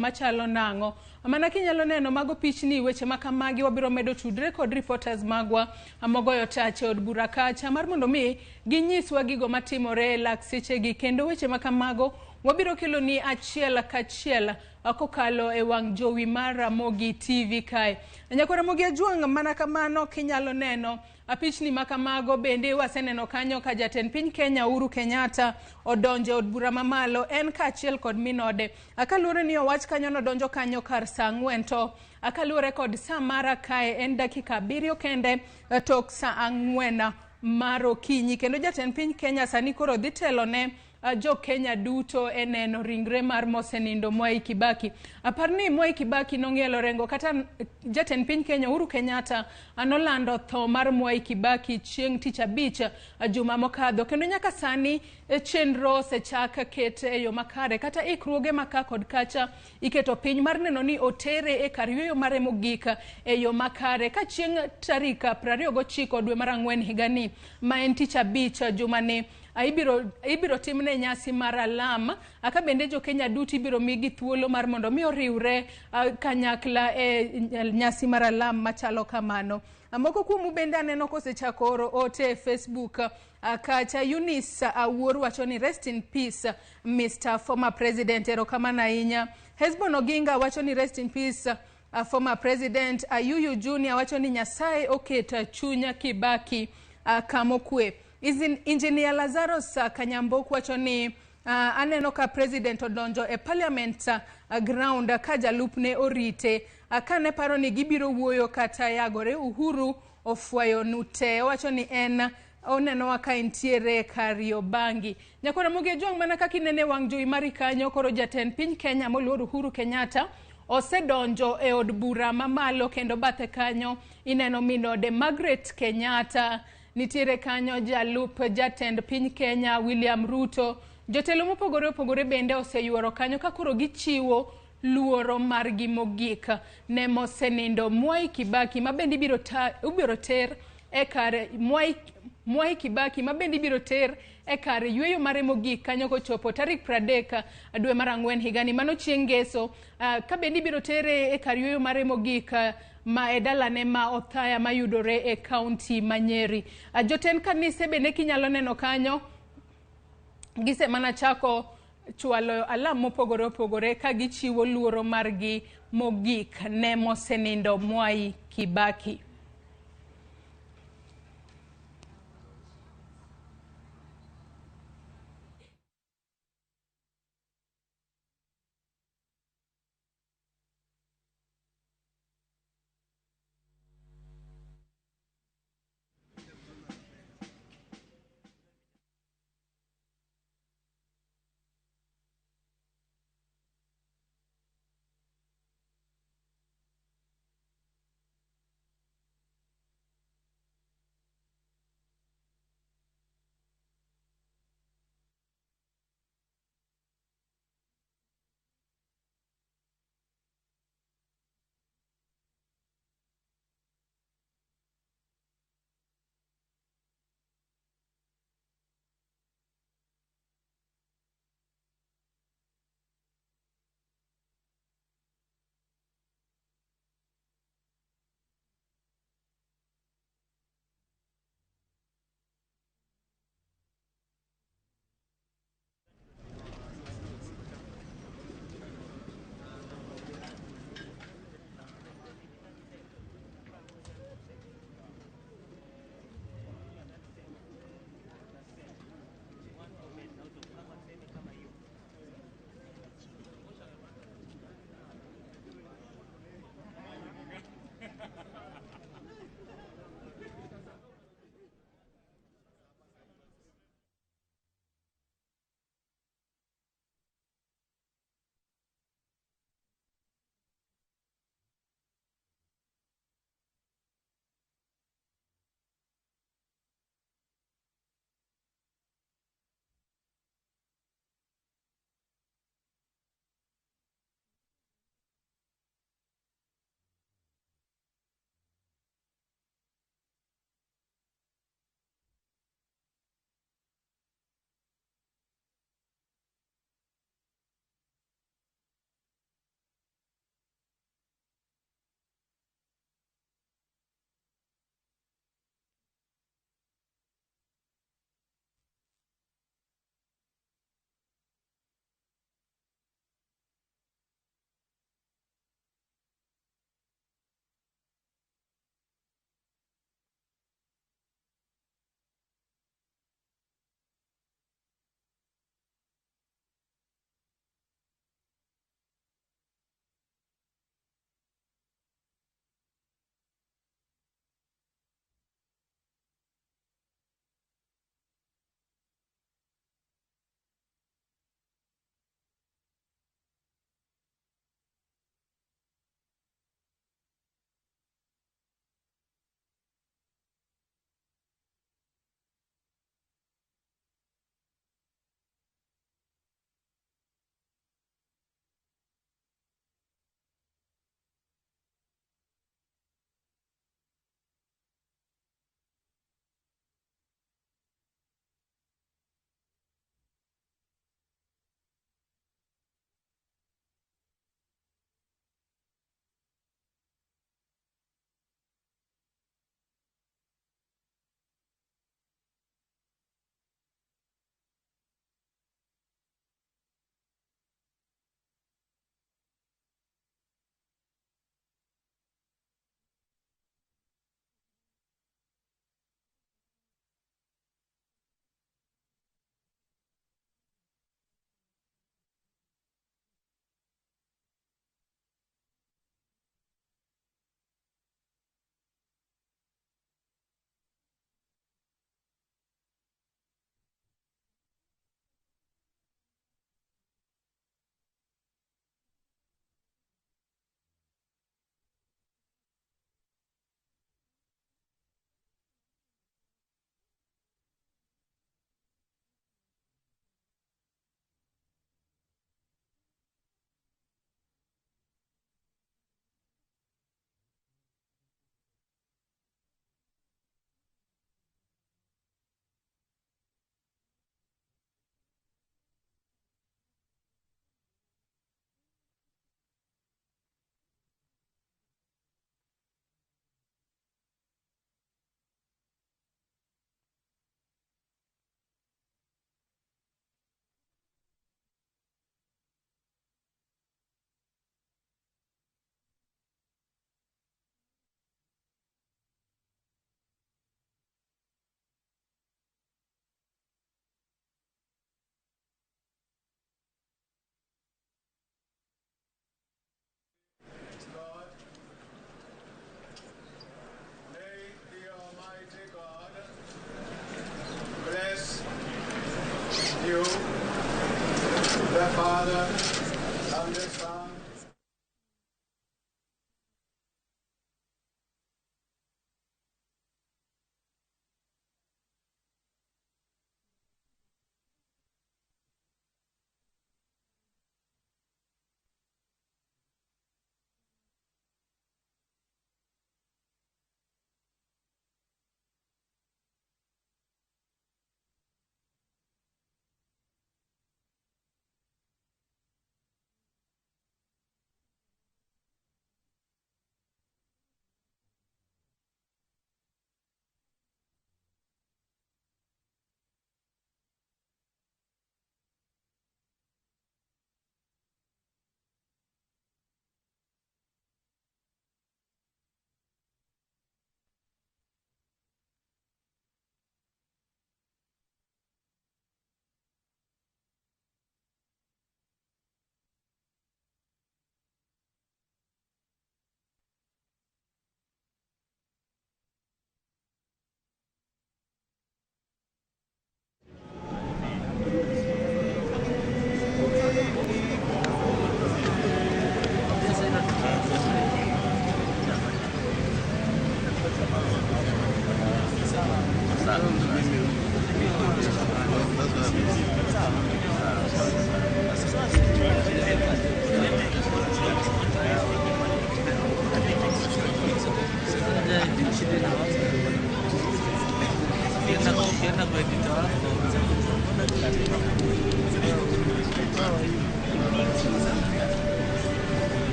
machalo nango. Mana kinyalo neno mago pichni weche makamagi wabiro medo tudre kod reporters magwa amogoyo tache od bura kacha mar mondo mi ginyiswa gigo matimore lak sechegi kendo weche makamago wabiro kelo ni achiel kachiel kokalo e wang' jowi mar Ramogi TV kae. Nyako Ramogi Ajwang' mana kamano kinyalo neno apichni makamago bende waseneno kanyo ka jatend piny Kenya Uhuru Kenyatta odonjo od bura mamalo en kaachiel kod minode. Akaluore ni owach kanyo nodonjo kanyo kar saa 4 to akaluore kod saa mara kae en dakika 7 kende tok saa 4 mar okinyi kendo jatend piny Kenya sani koro dhi telo ne jo Kenya duto eneno ringre mar mosenindo Mwai Kibaki. Aparni Mwai Kibaki nong'ielo rengo kata jatend piny Kenya Uhuru Kenyatta anolando tho mar Mwai Kibaki chieng' tich abich juma mokadho kendo nyaka sani chenro sechak ket e yo makare kata ikruoge maka kod kacha iketo piny mar neno ni otere e kar yweyo mare mogik e yo makare ka chieng' tarik 29 dwe mar 4 higani ma en tich abich jumani ibiro timne nyasi mar alam aka bende jo Kenya duto ibiro migi thuolo mar mondo mi oriwre kanyakla e nyasi mar alam machalo kamano. Moko kuomu bende aneno kosechako oro ote Facebook kacha Eunice Awuor wacho ni rest in peace Mr. Former President, erokamano ahinya. Hesbon Oginga wacho ni rest in peace former President. Ayuyu Junior wacho ni Nyasaye oketa chunya Kibaki kamokwe. Engineer Lazarus Kanyambok wacho ni aneno ka president odonjo e parliament ground ka jalupne orite kane paro ni gibiro wuoyo kata yagore. Uhuru ofwayo nute wacho ni en oneno ka entiere Kariobangi. Nyako Ramogi Ajwang' mana kaka inene wang' jowi mari kanyo koro jatend piny Kenya moluor Uhuru Kenyatta osedonjo e od bura mamalo kendo bathe kanyo ineno minode Margaret Kenyatta, nitiere kanyo jalup jatend piny Kenya William Ruto. Jotelo mopogore opogore bende oseyuoro kanyo ka koro gichiwo luoro margi mogik ne mosenindo Mwai Kibaki mabende ibiro ter e kar Mwai Kibaki mabende ibiro ter e kar yweyo mare mogik kanyo kochopo tarik 30 dwe mar 4 higani mano chieng' ngeso ka bende ibiro tere e kar yweyo mare mogik ma e dalane ma Othaya mayudore e kaunti ma Nyeri. Jotend kanise bende kinyalo neno kanyo gise mana chako chwalo alam mopogore opogore ka gichiwo luoro margi mogik ne mosenindo Mwai Kibaki.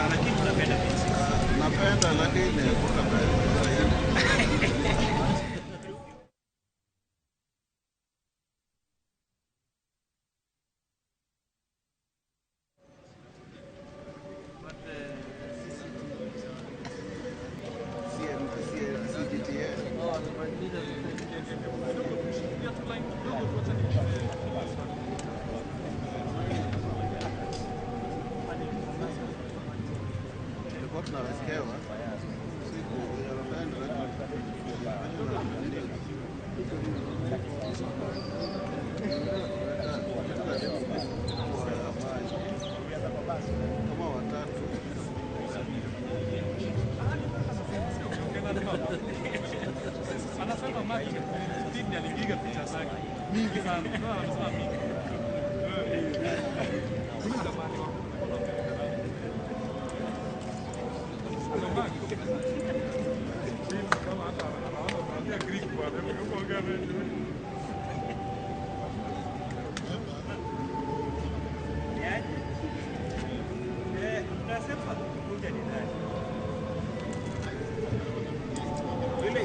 Lakini unapenda pizza. Napenda lakini anasema maji Steve alipiga picha zake mingi sana. Anasema mingi. Kama hata anaona Greek kwa unasema kuja ni nani? Yule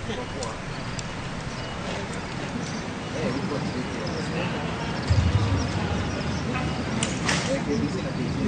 KBC na KBC